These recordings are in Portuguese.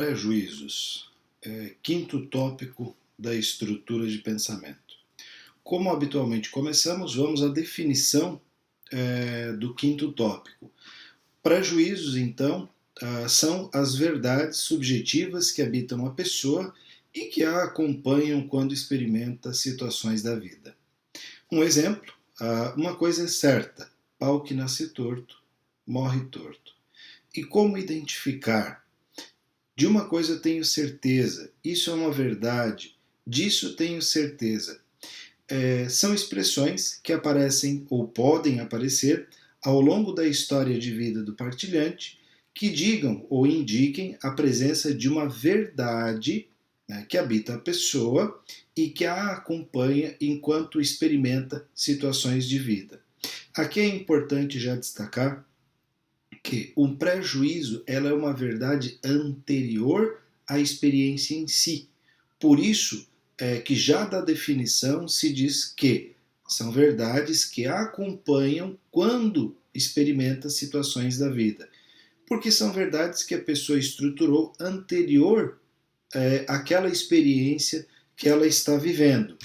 Prejuízos. Quinto tópico da estrutura de pensamento. Como habitualmente começamos, vamos à definição do quinto tópico. Prejuízos, então, são as verdades subjetivas que habitam a pessoa e que a acompanham quando experimenta situações da vida. Um exemplo, uma coisa é certa, pau que nasce torto, morre torto. E como identificar? De uma coisa tenho certeza, isso é uma verdade, disso tenho certeza. São expressões que aparecem ou podem aparecer ao longo da história de vida do partilhante que digam ou indiquem a presença de uma verdade, né, que habita a pessoa e que a acompanha enquanto experimenta situações de vida. Aqui é importante já destacar que um prejuízo ela é uma verdade anterior à experiência em si. Por isso que já da definição se diz que são verdades que acompanham quando experimenta situações da vida. Porque são verdades que a pessoa estruturou anterior àquela experiência que ela está vivendo.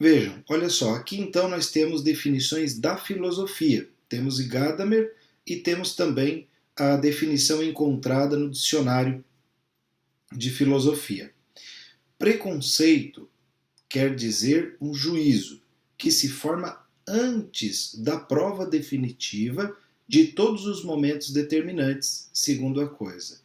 Vejam, olha só, aqui então nós temos definições da filosofia. Temos Gadamer e temos também a definição encontrada no dicionário de filosofia. Preconceito quer dizer um juízo que se forma antes da prova definitiva de todos os momentos determinantes, segundo a coisa.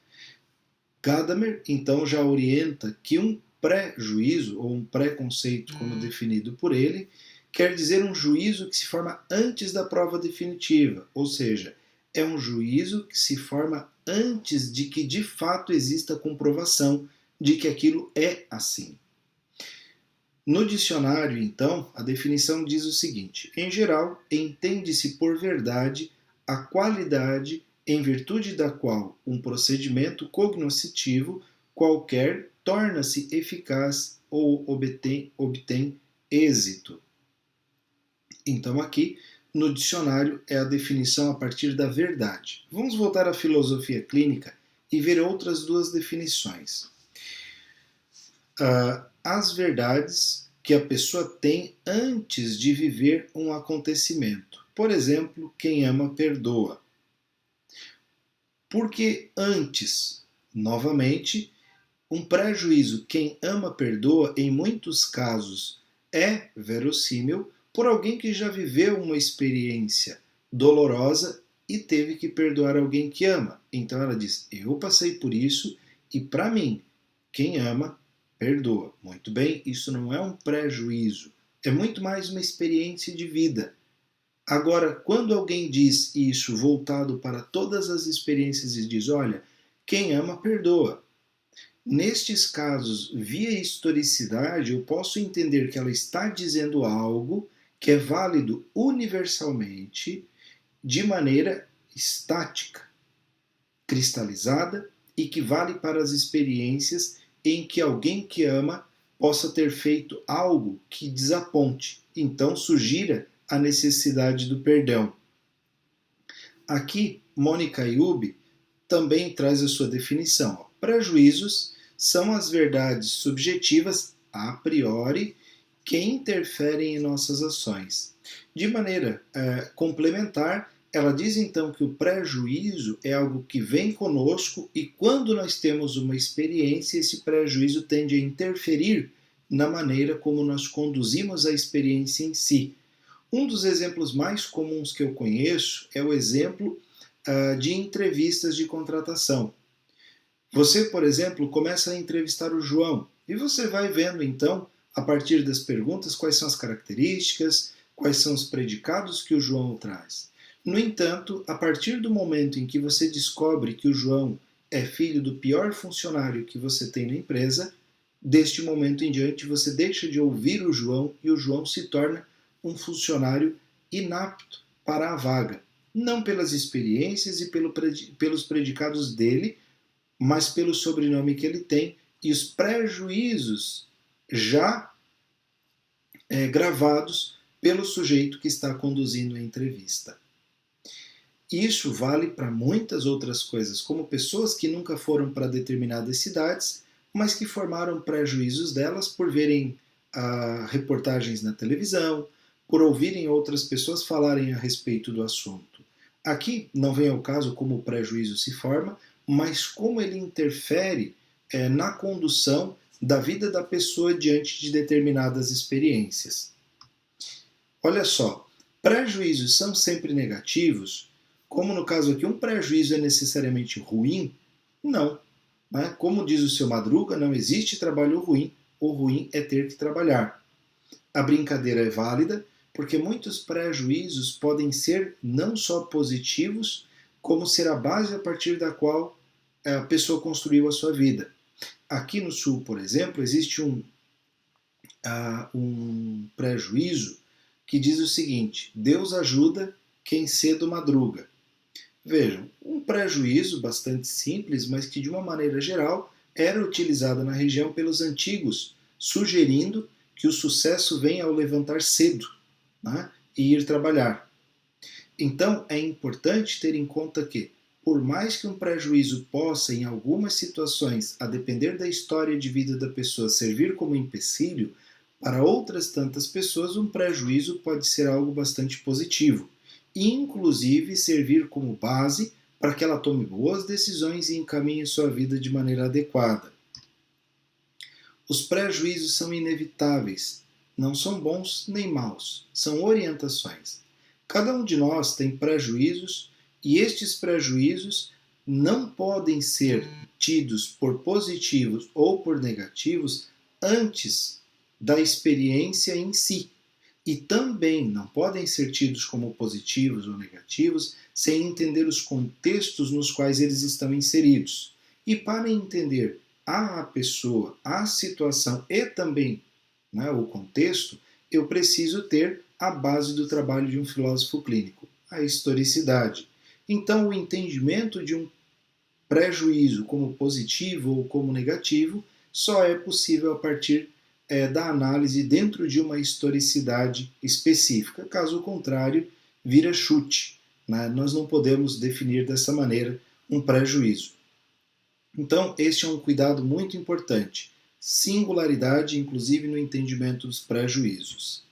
Gadamer, então, já orienta que um pré-juízo, ou um preconceito, como definido por ele, quer dizer um juízo que se forma antes da prova definitiva, ou seja, é um juízo que se forma antes de que de fato exista comprovação de que aquilo é assim. No dicionário, então, a definição diz o seguinte: em geral, entende-se por verdade a qualidade em virtude da qual um procedimento cognoscitivo qualquer torna-se eficaz ou obtém êxito. Então, aqui no dicionário é a definição a partir da verdade. Vamos voltar à filosofia clínica e ver outras duas definições. As verdades que a pessoa tem antes de viver um acontecimento. Por exemplo, quem ama perdoa. Porque antes, novamente, um prejuízo, quem ama perdoa, em muitos casos é verossímil por alguém que já viveu uma experiência dolorosa e teve que perdoar alguém que ama. Então ela diz: eu passei por isso e para mim, quem ama perdoa. Muito bem, isso não é um prejuízo, é muito mais uma experiência de vida. Agora, quando alguém diz isso voltado para todas as experiências e diz: olha, quem ama perdoa. Nestes casos, via historicidade, eu posso entender que ela está dizendo algo que é válido universalmente, de maneira estática, cristalizada e que vale para as experiências em que alguém que ama possa ter feito algo que desaponte, então sugira a necessidade do perdão. Aqui, Mônica Ayub também traz a sua definição. Prejuízos são as verdades subjetivas a priori que interferem em nossas ações. De maneira complementar, ela diz então que o prejuízo é algo que vem conosco e quando nós temos uma experiência, esse prejuízo tende a interferir na maneira como nós conduzimos a experiência em si. Um dos exemplos mais comuns que eu conheço é o exemplo de entrevistas de contratação. Você, por exemplo, começa a entrevistar o João e você vai vendo então, a partir das perguntas, quais são as características, quais são os predicados que o João traz. No entanto, a partir do momento em que você descobre que o João é filho do pior funcionário que você tem na empresa, deste momento em diante você deixa de ouvir o João e o João se torna um funcionário inapto para a vaga. Não pelas experiências e pelos predicados dele, mas pelo sobrenome que ele tem e os prejuízos já gravados pelo sujeito que está conduzindo a entrevista. Isso vale para muitas outras coisas, como pessoas que nunca foram para determinadas cidades, mas que formaram prejuízos delas por verem reportagens na televisão, por ouvirem outras pessoas falarem a respeito do assunto. Aqui não vem ao caso como o prejuízo se forma, mas como ele interfere na condução da vida da pessoa diante de determinadas experiências. Olha só, prejuízos são sempre negativos? Como no caso aqui, um prejuízo é necessariamente ruim? Não. Né? Como diz o seu Madruga, não existe trabalho ruim, o ruim é ter que trabalhar. A brincadeira é válida porque muitos prejuízos podem ser não só positivos, como ser a base a partir da qual a pessoa construiu a sua vida. Aqui no Sul, por exemplo, existe um prejuízo que diz o seguinte: Deus ajuda quem cedo madruga. Vejam, um prejuízo bastante simples, mas que de uma maneira geral era utilizado na região pelos antigos, sugerindo que o sucesso vem ao levantar cedo, né, e ir trabalhar. Então é importante ter em conta que, por mais que um prejuízo possa, em algumas situações, a depender da história de vida da pessoa, servir como empecilho, para outras tantas pessoas um prejuízo pode ser algo bastante positivo, e inclusive servir como base para que ela tome boas decisões e encaminhe sua vida de maneira adequada. Os prejuízos são inevitáveis, não são bons nem maus, são orientações. Cada um de nós tem prejuízos e estes prejuízos não podem ser tidos por positivos ou por negativos antes da experiência em si. E também não podem ser tidos como positivos ou negativos sem entender os contextos nos quais eles estão inseridos. E para entender a pessoa, a situação e também, né, o contexto, eu preciso ter a base do trabalho de um filósofo clínico, a historicidade. Então, o entendimento de um prejuízo como positivo ou como negativo só é possível a partir da análise dentro de uma historicidade específica. Caso contrário, vira chute. Né? Nós não podemos definir dessa maneira um prejuízo. Então, este é um cuidado muito importante. Singularidade, inclusive no entendimento dos prejuízos.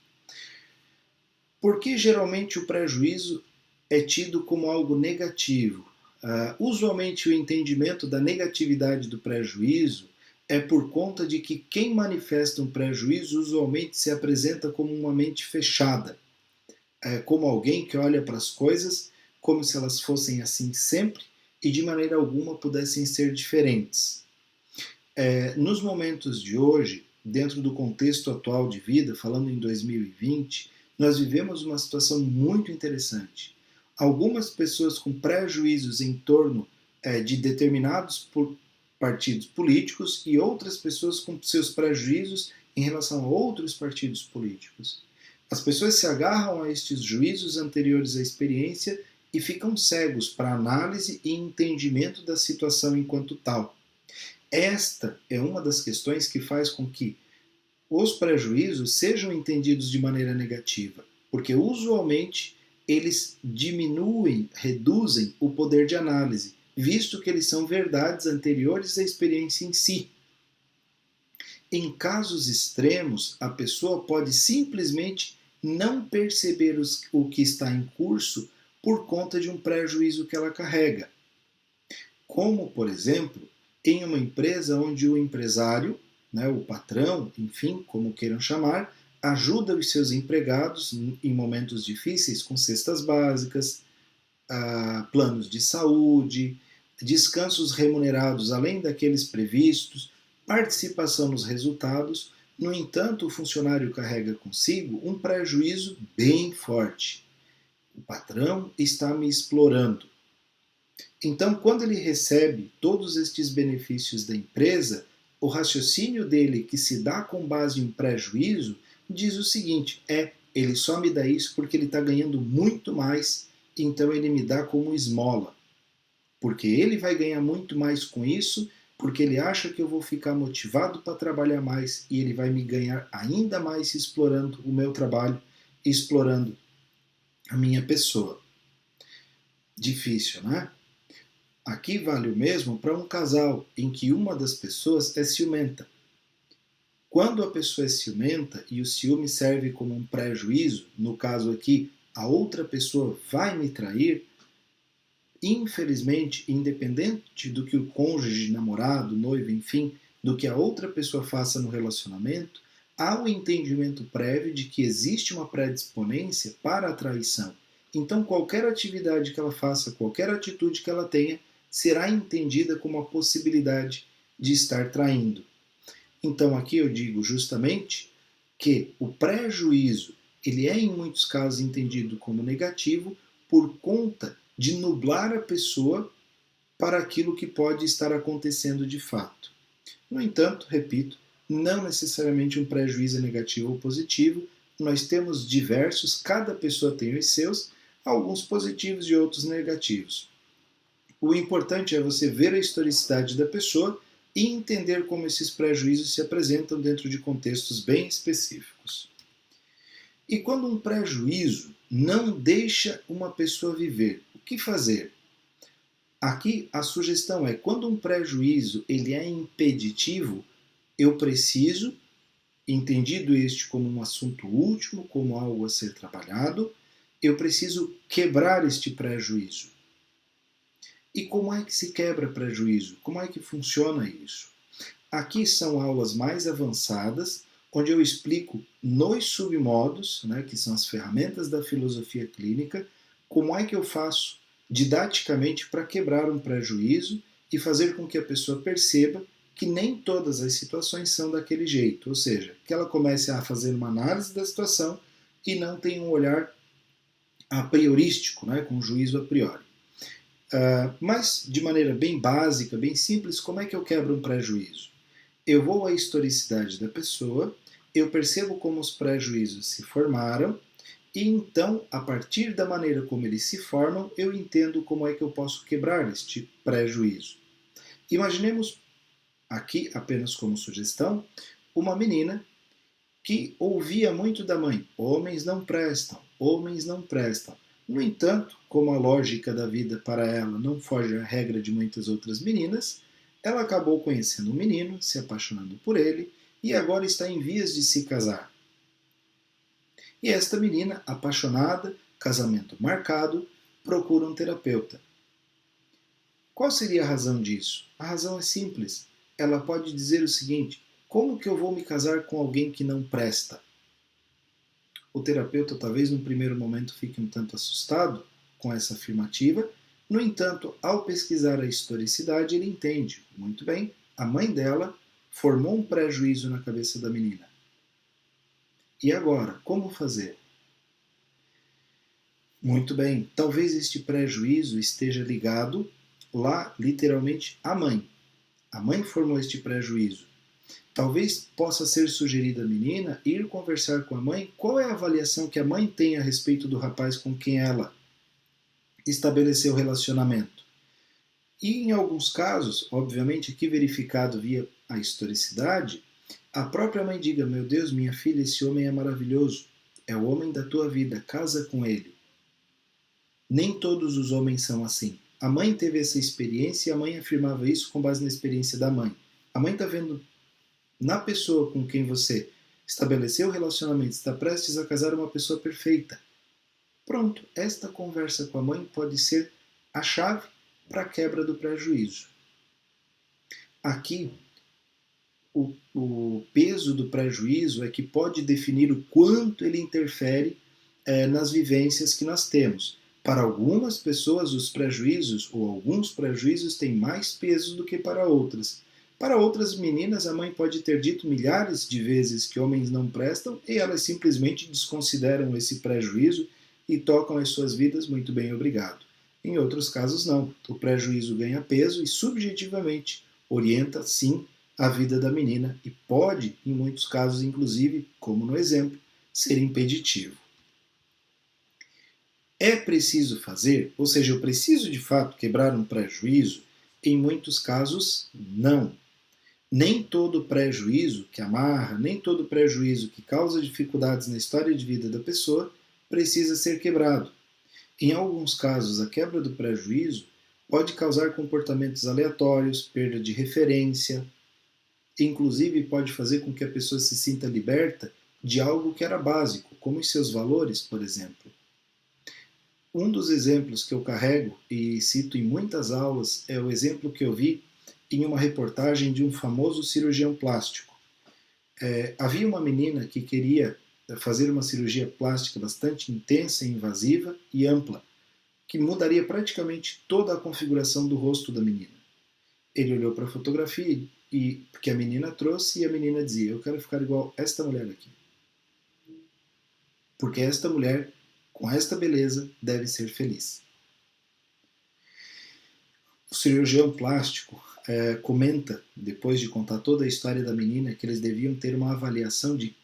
Por que geralmente o prejuízo é tido como algo negativo? Usualmente o entendimento da negatividade do prejuízo é por conta de que quem manifesta um prejuízo usualmente se apresenta como uma mente fechada, como alguém que olha para as coisas como se elas fossem assim sempre e de maneira alguma pudessem ser diferentes. Nos momentos de hoje, dentro do contexto atual de vida, falando em 2020, nós vivemos uma situação muito interessante. Algumas pessoas com prejuízos em torno de determinados partidos políticos e outras pessoas com seus prejuízos em relação a outros partidos políticos. As pessoas se agarram a estes juízos anteriores à experiência e ficam cegos para análise e entendimento da situação enquanto tal. Esta é uma das questões que faz com que os prejuízos sejam entendidos de maneira negativa, porque usualmente eles diminuem, reduzem o poder de análise, visto que eles são verdades anteriores à experiência em si. Em casos extremos, a pessoa pode simplesmente não perceber o que está em curso por conta de um prejuízo que ela carrega. Como, por exemplo, em uma empresa onde o empresário, né, o patrão, enfim, como queiram chamar, ajuda os seus empregados em momentos difíceis com cestas básicas, planos de saúde, descansos remunerados além daqueles previstos, participação nos resultados. No entanto, o funcionário carrega consigo um prejuízo bem forte. O patrão está me explorando. Então, quando ele recebe todos estes benefícios da empresa, o raciocínio dele, que se dá com base em prejuízo, diz o seguinte: ele só me dá isso porque ele está ganhando muito mais, então ele me dá como esmola. Porque ele vai ganhar muito mais com isso, porque ele acha que eu vou ficar motivado para trabalhar mais e ele vai me ganhar ainda mais explorando o meu trabalho, explorando a minha pessoa. difícil, né? Aqui vale o mesmo para um casal em que uma das pessoas é ciumenta. Quando a pessoa é ciumenta e o ciúme serve como um prejuízo, no caso aqui, a outra pessoa vai me trair, infelizmente, independente do que o cônjuge, namorado, noivo, enfim, do que a outra pessoa faça no relacionamento, há o entendimento prévio de que existe uma predisponência para a traição. Então, qualquer atividade que ela faça, qualquer atitude que ela tenha, será entendida como a possibilidade de estar traindo. Então, aqui eu digo justamente que o prejuízo, ele é em muitos casos entendido como negativo por conta de nublar a pessoa para aquilo que pode estar acontecendo de fato. No entanto, repito, não necessariamente um prejuízo é negativo ou positivo, nós temos diversos, cada pessoa tem os seus, alguns positivos e outros negativos. O importante é você ver a historicidade da pessoa e entender como esses prejuízos se apresentam dentro de contextos bem específicos. E quando um prejuízo não deixa uma pessoa viver, o que fazer? Aqui a sugestão é, quando um prejuízo ele é impeditivo, eu preciso, entendido este como um assunto último, como algo a ser trabalhado, eu preciso quebrar este prejuízo. E como é que se quebra prejuízo? Como é que funciona isso? Aqui são aulas mais avançadas, onde eu explico nos submodos, né, que são as ferramentas da filosofia clínica, como é que eu faço didaticamente para quebrar um prejuízo e fazer com que a pessoa perceba que nem todas as situações são daquele jeito, ou seja, que ela comece a fazer uma análise da situação e não tenha um olhar a priorístico, né, com juízo a priori. Mas, de maneira bem básica, bem simples, como é que eu quebro um prejuízo? Eu vou à historicidade da pessoa, eu percebo como os prejuízos se formaram, e então, a partir da maneira como eles se formam, eu entendo como é que eu posso quebrar este prejuízo. Imaginemos, aqui apenas como sugestão, uma menina que ouvia muito da mãe: homens não prestam, homens não prestam. No entanto, como a lógica da vida para ela não foge à regra de muitas outras meninas, ela acabou conhecendo um menino, se apaixonando por ele e agora está em vias de se casar. E esta menina, apaixonada, casamento marcado, procura um terapeuta. Qual seria a razão disso? A razão é simples. Ela pode dizer o seguinte: como que eu vou me casar com alguém que não presta? O terapeuta talvez no primeiro momento fique um tanto assustado com essa afirmativa, no entanto, ao pesquisar a historicidade, ele entende, muito bem, a mãe dela formou um prejuízo na cabeça da menina. E agora, como fazer? Muito bem, talvez este prejuízo esteja ligado lá, literalmente, à mãe. A mãe formou este prejuízo. Talvez possa ser sugerida à menina ir conversar com a mãe qual é a avaliação que a mãe tem a respeito do rapaz com quem ela estabeleceu relacionamento. E em alguns casos, obviamente aqui verificado via a historicidade, a própria mãe diga: meu Deus, minha filha, esse homem é maravilhoso, é o homem da tua vida, casa com ele. Nem todos os homens são assim. A mãe teve essa experiência e a mãe afirmava isso com base na experiência da mãe. A mãe está vendo na pessoa com quem você estabeleceu o relacionamento, está prestes a casar, uma pessoa perfeita. Pronto, esta conversa com a mãe pode ser a chave para a quebra do prejuízo. Aqui, o peso do prejuízo é que pode definir o quanto ele interfere nas vivências que nós temos. Para algumas pessoas, os prejuízos, ou alguns prejuízos, têm mais peso do que para outras. Para outras meninas, a mãe pode ter dito milhares de vezes que homens não prestam e elas simplesmente desconsideram esse prejuízo e tocam as suas vidas muito bem, obrigado. Em outros casos, não. O prejuízo ganha peso e, subjetivamente, orienta, sim, a vida da menina e pode, em muitos casos, inclusive, como no exemplo, ser impeditivo. É preciso fazer, ou seja, eu preciso de fato quebrar um prejuízo? Em muitos casos, não. Nem todo prejuízo que amarra, nem todo prejuízo que causa dificuldades na história de vida da pessoa precisa ser quebrado. Em alguns casos, a quebra do pré-juízo pode causar comportamentos aleatórios, perda de referência, inclusive pode fazer com que a pessoa se sinta liberta de algo que era básico, como os seus valores, por exemplo. Um dos exemplos que eu carrego e cito em muitas aulas é o exemplo que eu vi em uma reportagem de um famoso cirurgião plástico. Havia uma menina que queria fazer uma cirurgia plástica bastante intensa, invasiva e ampla, que mudaria praticamente toda a configuração do rosto da menina. Ele olhou para a fotografia que a menina trouxe e a menina dizia: eu quero ficar igual esta mulher aqui. Porque esta mulher, com esta beleza, deve ser feliz. O cirurgião plástico comenta, depois de contar toda a história da menina, que eles deviam ter uma avaliação de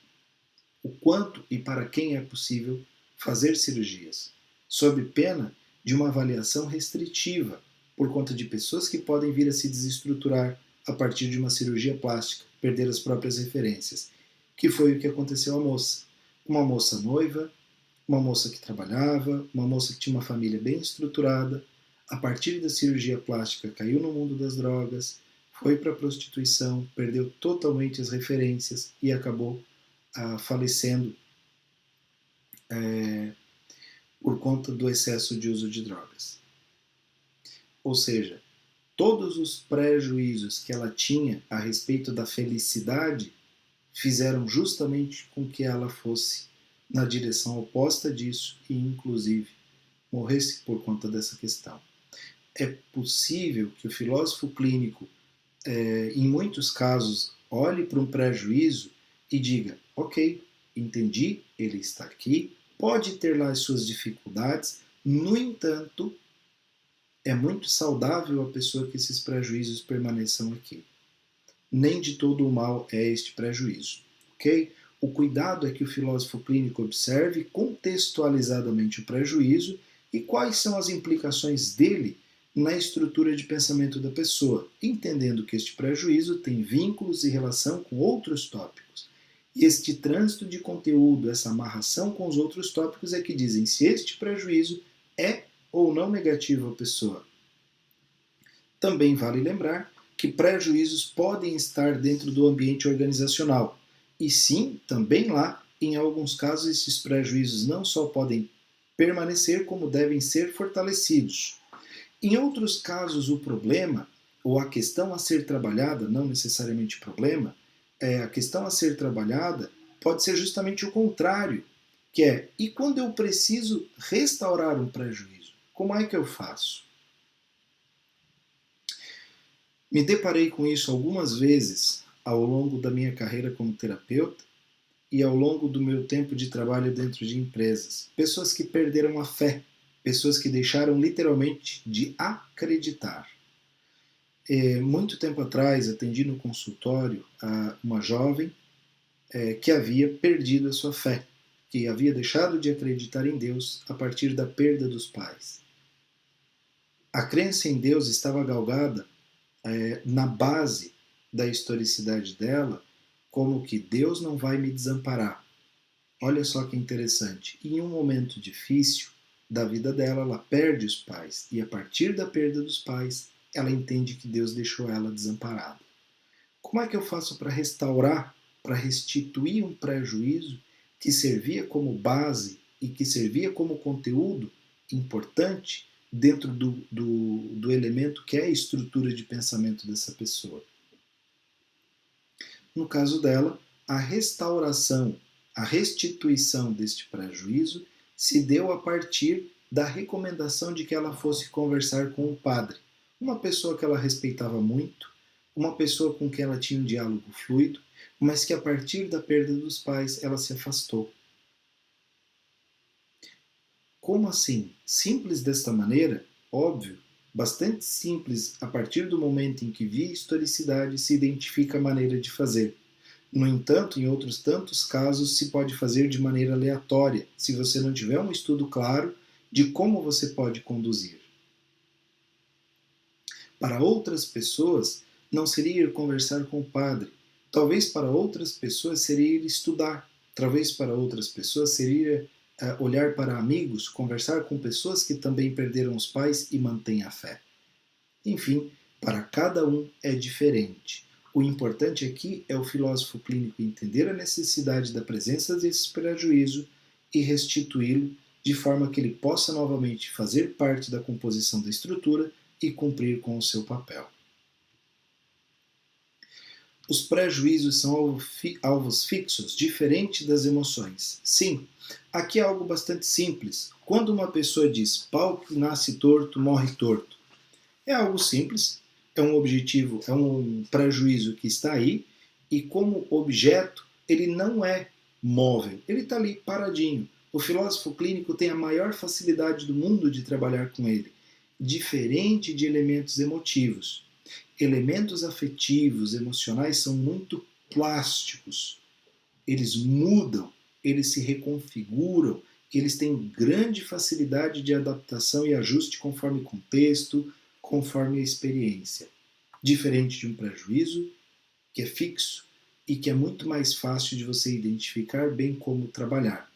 o quanto e para quem é possível fazer cirurgias, sob pena de uma avaliação restritiva, por conta de pessoas que podem vir a se desestruturar a partir de uma cirurgia plástica, perder as próprias referências, que foi o que aconteceu à moça. Uma moça noiva, uma moça que trabalhava, uma moça que tinha uma família bem estruturada, a partir da cirurgia plástica caiu no mundo das drogas, foi para a prostituição, perdeu totalmente as referências e acabou falecendo por conta do excesso de uso de drogas. Ou seja, todos os prejuízos que ela tinha a respeito da felicidade fizeram justamente com que ela fosse na direção oposta disso e, inclusive, morresse por conta dessa questão. É possível que o filósofo clínico, em muitos casos, olhe para um prejuízo e diga: ok, entendi, ele está aqui, pode ter lá as suas dificuldades, no entanto, é muito saudável a pessoa que esses prejuízos permaneçam aqui. Nem de todo o mal é este prejuízo, ok? O cuidado é que o filósofo clínico observe contextualizadamente o prejuízo e quais são as implicações dele na estrutura de pensamento da pessoa, entendendo que este prejuízo tem vínculos e relação com outros tópicos. E este trânsito de conteúdo, essa amarração com os outros tópicos é que dizem se este prejuízo é ou não negativo à pessoa. Também vale lembrar que prejuízos podem estar dentro do ambiente organizacional. E sim, também lá, em alguns casos, esses prejuízos não só podem permanecer, como devem ser fortalecidos. Em outros casos, o problema, ou a questão a ser trabalhada, não necessariamente problema, a questão a ser trabalhada pode ser justamente o contrário, que é: e quando eu preciso restaurar um prejuízo? Como é que eu faço? Me deparei com isso algumas vezes ao longo da minha carreira como terapeuta e ao longo do meu tempo de trabalho dentro de empresas. Pessoas que perderam a fé, pessoas que deixaram literalmente de acreditar. Muito tempo atrás, atendi no consultório a uma jovem que havia perdido a sua fé, que havia deixado de acreditar em Deus a partir da perda dos pais. A crença em Deus estava galgada na base da historicidade dela, como que Deus não vai me desamparar. Olha só que interessante. Em um momento difícil da vida dela, ela perde os pais. E a partir da perda dos pais, ela entende que Deus deixou ela desamparada. Como é que eu faço para restaurar, para restituir um prejuízo que servia como base e que servia como conteúdo importante dentro do elemento que é a estrutura de pensamento dessa pessoa? No caso dela, a restauração, a restituição deste prejuízo se deu a partir da recomendação de que ela fosse conversar com o padre, uma pessoa que ela respeitava muito, uma pessoa com quem ela tinha um diálogo fluido, mas que a partir da perda dos pais ela se afastou. Como assim? Simples desta maneira? Óbvio, bastante simples a partir do momento em que via historicidade se identifica a maneira de fazer. No entanto, em outros tantos casos, se pode fazer de maneira aleatória, se você não tiver um estudo claro de como você pode conduzir. Para outras pessoas, não seria ir conversar com o padre. Talvez para outras pessoas seria ir estudar. Talvez para outras pessoas seria olhar para amigos, conversar com pessoas que também perderam os pais e mantêm a fé. Enfim, para cada um é diferente. O importante aqui é o filósofo clínico entender a necessidade da presença desse prejuízo e restituí-lo de forma que ele possa novamente fazer parte da composição da estrutura e cumprir com o seu papel. Os prejuízos são alvos fixos, diferente das emoções. Sim, aqui é algo bastante simples. Quando uma pessoa diz pau que nasce torto, morre torto, é algo simples, é um objetivo, é um prejuízo que está aí, e como objeto, ele não é móvel, ele está ali paradinho. O filósofo clínico tem a maior facilidade do mundo de trabalhar com ele, diferente de elementos emotivos. Elementos afetivos, emocionais são muito plásticos. Eles mudam, eles se reconfiguram, eles têm grande facilidade de adaptação e ajuste conforme o contexto, conforme a experiência. Diferente de um prejuízo, que é fixo e que é muito mais fácil de você identificar bem como trabalhar.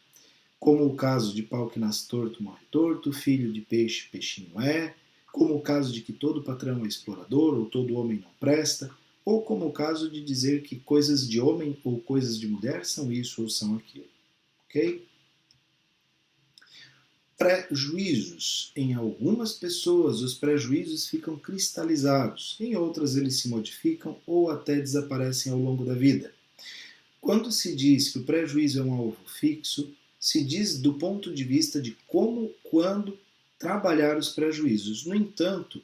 Como o caso de pau que nasce torto, morre torto, filho de peixe, peixinho é, como o caso de que todo patrão é explorador ou todo homem não presta, ou como o caso de dizer que coisas de homem ou coisas de mulher são isso ou são aquilo. Ok? Prejuízos. Em algumas pessoas, os prejuízos ficam cristalizados, em outras eles se modificam ou até desaparecem ao longo da vida. Quando se diz que o prejuízo é um alvo fixo, se diz do ponto de vista de como, quando trabalhar os prejuízos. No entanto,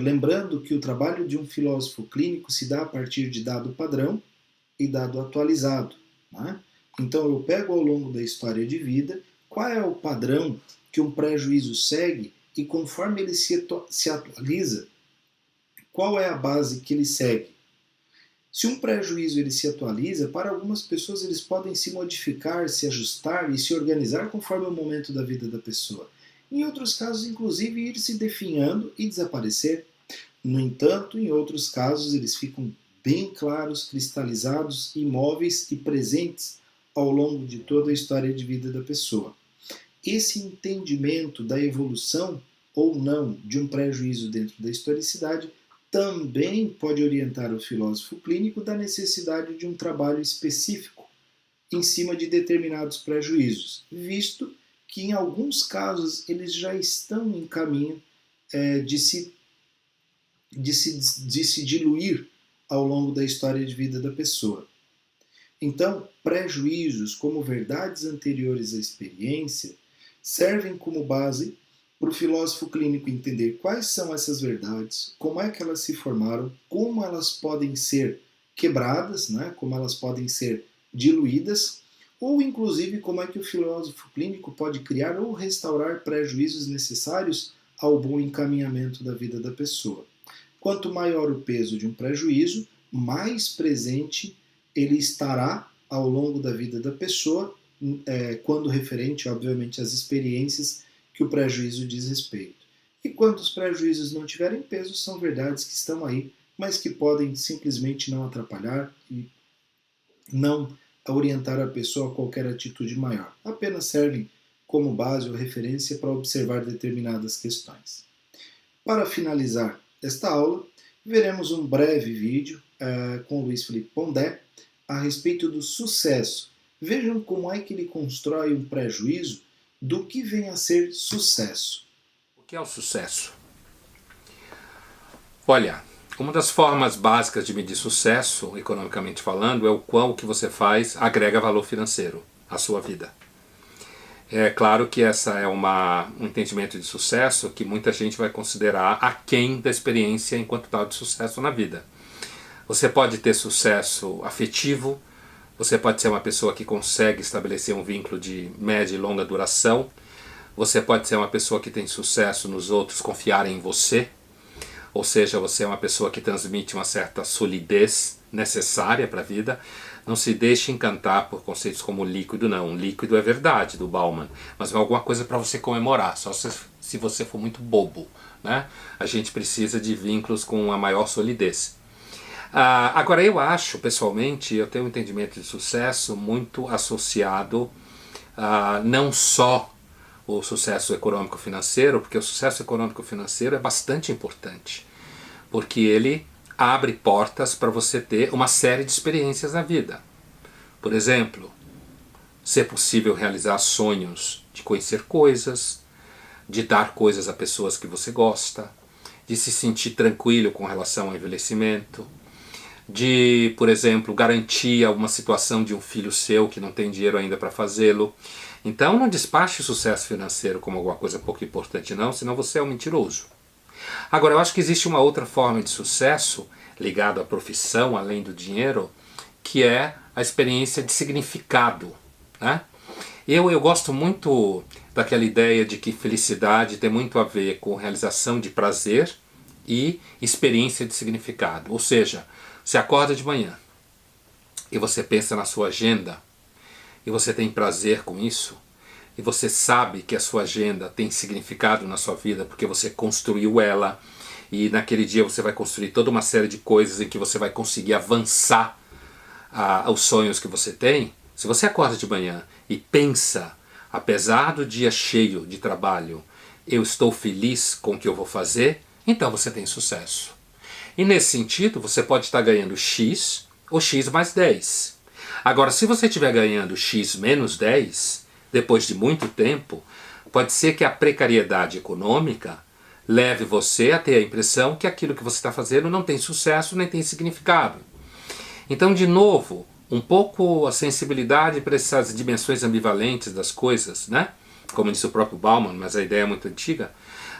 lembrando que o trabalho de um filósofo clínico se dá a partir de dado padrão e dado atualizado. Né? Então eu pego ao longo da história de vida qual é o padrão que um prejuízo segue e conforme ele se atualiza, qual é a base que ele segue. Se um prejuízo ele se atualiza, para algumas pessoas eles podem se modificar, se ajustar e se organizar conforme o momento da vida da pessoa. Em outros casos, inclusive, ir se definhando e desaparecer. No entanto, em outros casos, eles ficam bem claros, cristalizados, imóveis e presentes ao longo de toda a história de vida da pessoa. Esse entendimento da evolução ou não de um prejuízo dentro da historicidade também pode orientar o filósofo clínico da necessidade de um trabalho específico em cima de determinados prejuízos, visto que em alguns casos eles já estão em caminho de se diluir ao longo da história de vida da pessoa. Então, prejuízos como verdades anteriores à experiência servem como base para o filósofo clínico entender quais são essas verdades, como é que elas se formaram, como elas podem ser quebradas, né? Como elas podem ser diluídas, ou inclusive como é que o filósofo clínico pode criar ou restaurar prejuízos necessários ao bom encaminhamento da vida da pessoa. Quanto maior o peso de um prejuízo, mais presente ele estará ao longo da vida da pessoa, quando referente, obviamente, às experiências que o prejuízo diz respeito. E quando os prejuízos não tiverem peso, são verdades que estão aí, mas que podem simplesmente não atrapalhar e não orientar a pessoa a qualquer atitude maior. Apenas servem como base ou referência para observar determinadas questões. Para finalizar esta aula, veremos um breve vídeo com Luiz Felipe Pondé a respeito do sucesso. Vejam como é que ele constrói um prejuízo do que vem a ser sucesso. O que é o sucesso? Olha, uma das formas básicas de medir sucesso, economicamente falando, é o quão o que você faz agrega valor financeiro à sua vida. É claro que essa é um entendimento de sucesso que muita gente vai considerar aquém da experiência enquanto tal de sucesso na vida. Você pode ter sucesso afetivo, você pode ser uma pessoa que consegue estabelecer um vínculo de média e longa duração, você pode ser uma pessoa que tem sucesso nos outros confiarem em você, ou seja, você é uma pessoa que transmite uma certa solidez necessária para a vida. Não se deixe encantar por conceitos como líquido, não. Líquido é verdade, do Bauman, mas é alguma coisa para você comemorar, só se você for muito bobo, né? A gente precisa de vínculos com a maior solidez. Agora eu acho, pessoalmente, eu tenho um entendimento de sucesso muito associado não só o sucesso econômico-financeiro, porque o sucesso econômico-financeiro é bastante importante, porque ele abre portas para você ter uma série de experiências na vida. Por exemplo, ser possível realizar sonhos de conhecer coisas, de dar coisas a pessoas que você gosta, de se sentir tranquilo com relação ao envelhecimento, de, por exemplo, garantir alguma situação de um filho seu que não tem dinheiro ainda para fazê-lo. Então não despache o sucesso financeiro como alguma coisa pouco importante não, senão você é um mentiroso. Agora, eu acho que existe uma outra forma de sucesso ligado à profissão, além do dinheiro, que é a experiência de significado, né? Eu gosto muito daquela ideia de que felicidade tem muito a ver com realização de prazer e experiência de significado. Ou seja, você acorda de manhã e você pensa na sua agenda e você tem prazer com isso, e você sabe que a sua agenda tem significado na sua vida porque você construiu ela, e naquele dia você vai construir toda uma série de coisas em que você vai conseguir avançar aos sonhos que você tem. Se você acorda de manhã e pensa, apesar do dia cheio de trabalho, eu estou feliz com o que eu vou fazer, então você tem sucesso. E nesse sentido, você pode estar ganhando X ou X mais 10. Agora, se você estiver ganhando X menos 10, depois de muito tempo, pode ser que a precariedade econômica leve você a ter a impressão que aquilo que você está fazendo não tem sucesso nem tem significado. Então, de novo, um pouco a sensibilidade para essas dimensões ambivalentes das coisas, né? Como disse o próprio Bauman, mas a ideia é muito antiga,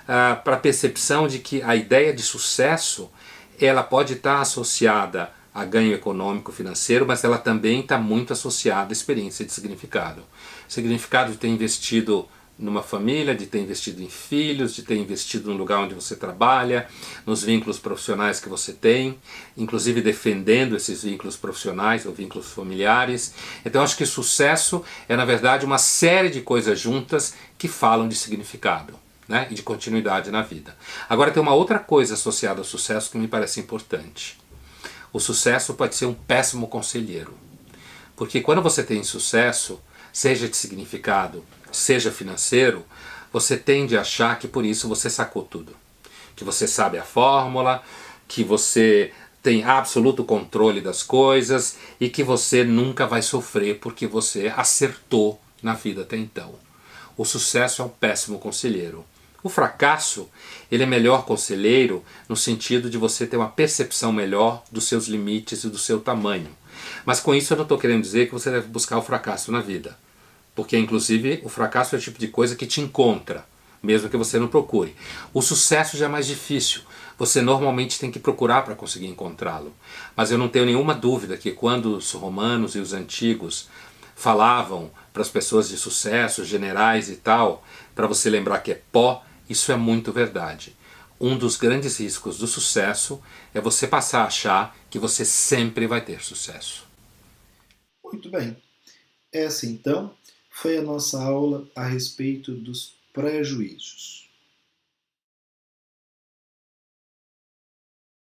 para a percepção de que a ideia de sucesso ela pode estar associada a ganho econômico, financeiro, mas ela também está muito associada à experiência de significado. Significado de ter investido numa família, de ter investido em filhos, de ter investido no lugar onde você trabalha, nos vínculos profissionais que você tem, inclusive defendendo esses vínculos profissionais ou vínculos familiares. Então acho que sucesso é na verdade uma série de coisas juntas que falam de significado, né, e de continuidade na vida. Agora tem uma outra coisa associada ao sucesso que me parece importante. O sucesso pode ser um péssimo conselheiro, porque quando você tem sucesso, seja de significado, seja financeiro, você tende a achar que por isso você sacou tudo. Que você sabe a fórmula, que você tem absoluto controle das coisas e que você nunca vai sofrer porque você acertou na vida até então. O sucesso é um péssimo conselheiro. O fracasso, ele é melhor conselheiro no sentido de você ter uma percepção melhor dos seus limites e do seu tamanho. Mas com isso eu não estou querendo dizer que você deve buscar o fracasso na vida. Porque, inclusive, o fracasso é o tipo de coisa que te encontra, mesmo que você não procure. O sucesso já é mais difícil. Você normalmente tem que procurar para conseguir encontrá-lo. Mas eu não tenho nenhuma dúvida que quando os romanos e os antigos falavam para as pessoas de sucesso, generais e tal, para você lembrar que é pó, isso é muito verdade. Um dos grandes riscos do sucesso é você passar a achar que você sempre vai ter sucesso. Muito bem. Essa, então, foi a nossa aula a respeito dos prejuízos.